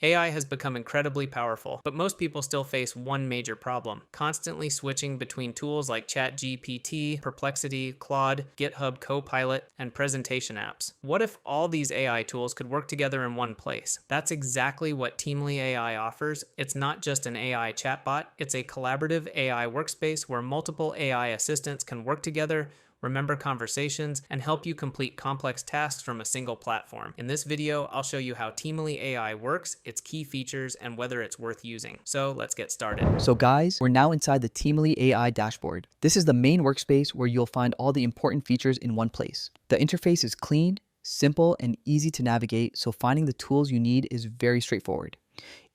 AI has become incredibly powerful, but most people still face one major problem: constantly switching between tools like ChatGPT, Perplexity, Claude, GitHub Copilot, and presentation apps. What if all these AI tools could work together in one place? That's exactly what Teamily AI offers. It's not just an AI chatbot, it's a collaborative AI workspace where multiple AI assistants can work together, remember conversations, and help you complete complex tasks from a single platform. In this video, I'll show you how Teamily AI works, its key features, and whether it's worth using. So let's get started. So guys, we're now inside the Teamily AI dashboard. This is the main workspace where you'll find all the important features in one place. The interface is clean, simple, and easy to navigate, so finding the tools you need is very straightforward.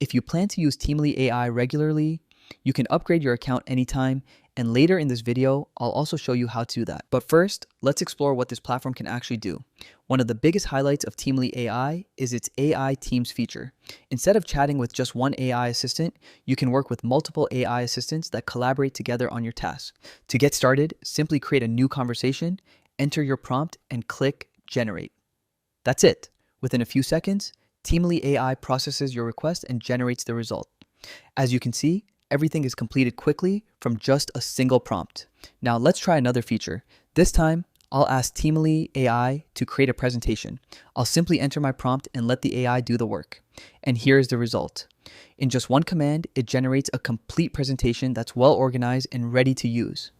If you plan to use Teamily AI regularly, you can upgrade your account anytime, and later in this video, I'll also show you how to do that. But first, let's explore what this platform can actually do. One of the biggest highlights of Teamily AI is its AI Teams feature. Instead of chatting with just one AI assistant, you can work with multiple AI assistants that collaborate together on your tasks. To get started, simply create a new conversation, enter your prompt, and click Generate. That's it. Within a few seconds, Teamily AI processes your request and generates the result. As you can see, everything is completed quickly from just a single prompt. Now let's try another feature. This time, I'll ask Teamily AI to create a presentation. I'll simply enter my prompt and let the AI do the work. And here's the result. In just one command, it generates a complete presentation that's well organized and ready to use.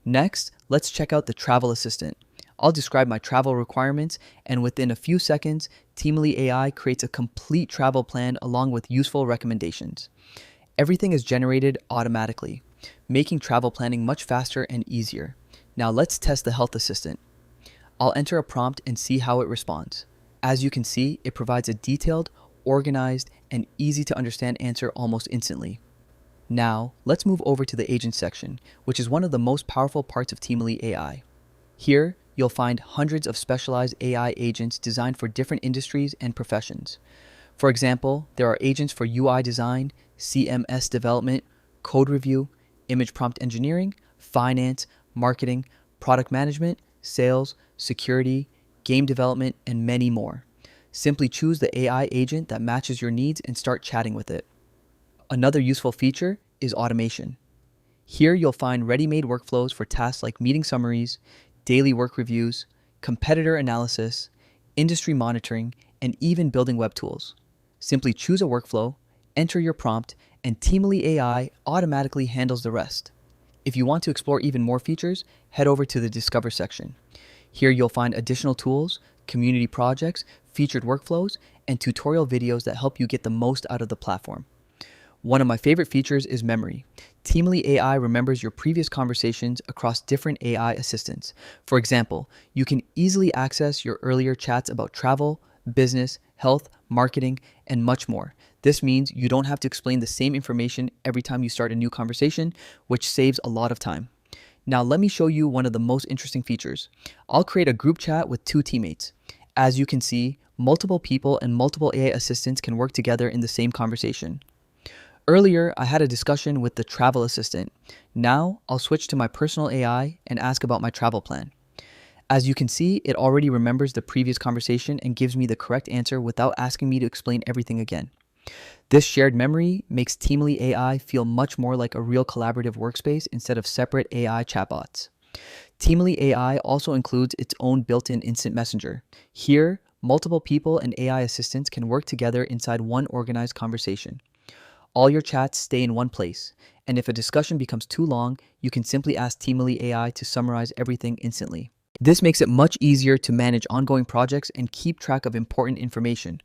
Next, let's check out the travel assistant. I'll describe my travel requirements, and within a few seconds, Teamily AI creates a complete travel plan along with useful recommendations. Everything is generated automatically, making travel planning much faster and easier. Now let's test the health assistant. I'll enter a prompt and see how it responds. As you can see, it provides a detailed, organized, and easy to understand answer almost instantly. Now, let's move over to the agent section, which is one of the most powerful parts of Teamily AI. Here, you'll find hundreds of specialized AI agents designed for different industries and professions. For example, there are agents for UI design, CMS development, code review, image prompt engineering, finance, marketing, product management, sales, security, game development, and many more. Simply choose the AI agent that matches your needs and start chatting with it. Another useful feature is automation. Here you'll find ready-made workflows for tasks like meeting summaries, daily work reviews, competitor analysis, industry monitoring, and even building web tools. Simply choose a workflow, enter your prompt, and Teamily AI automatically handles the rest. If you want to explore even more features, head over to the Discover section. Here you'll find additional tools, community projects, featured workflows, and tutorial videos that help you get the most out of the platform. One of my favorite features is memory. Teamily AI remembers your previous conversations across different AI assistants. For example, you can easily access your earlier chats about travel, business, health, marketing, and much more. This means you don't have to explain the same information every time you start a new conversation, which saves a lot of time. Now let me show you one of the most interesting features. I'll create a group chat with two teammates. As you can see, multiple people and multiple AI assistants can work together in the same conversation. Earlier, I had a discussion with the travel assistant. Now, I'll switch to my personal AI and ask about my travel plan. As you can see, it already remembers the previous conversation and gives me the correct answer without asking me to explain everything again. This shared memory makes Teamily AI feel much more like a real collaborative workspace instead of separate AI chatbots. Teamily AI also includes its own built-in instant messenger. Here, multiple people and AI assistants can work together inside one organized conversation. All your chats stay in one place, and if a discussion becomes too long, you can simply ask Teamily AI to summarize everything instantly. This makes it much easier to manage ongoing projects and keep track of important information.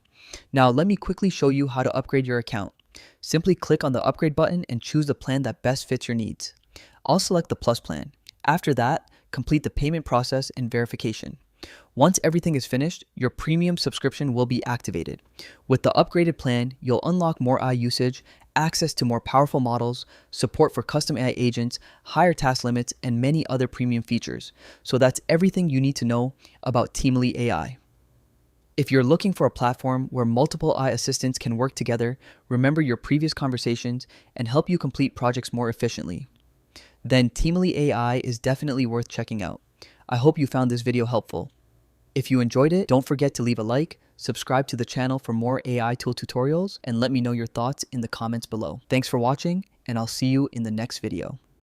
Now let me quickly show you how to upgrade your account. Simply click on the upgrade button and choose the plan that best fits your needs. I'll select the Plus plan. After that, complete the payment process and verification. Once everything is finished, your premium subscription will be activated. With the upgraded plan, you'll unlock more AI usage, access to more powerful models, support for custom AI agents, higher task limits, and many other premium features. So that's everything you need to know about Teamily AI. If you're looking for a platform where multiple AI assistants can work together, remember your previous conversations, and help you complete projects more efficiently, then Teamily AI is definitely worth checking out. I hope you found this video helpful. If you enjoyed it, don't forget to leave a like, Subscribe to the channel for more AI tool tutorials and let me know your thoughts in the comments below. Thanks for watching, and I'll see you in the next video.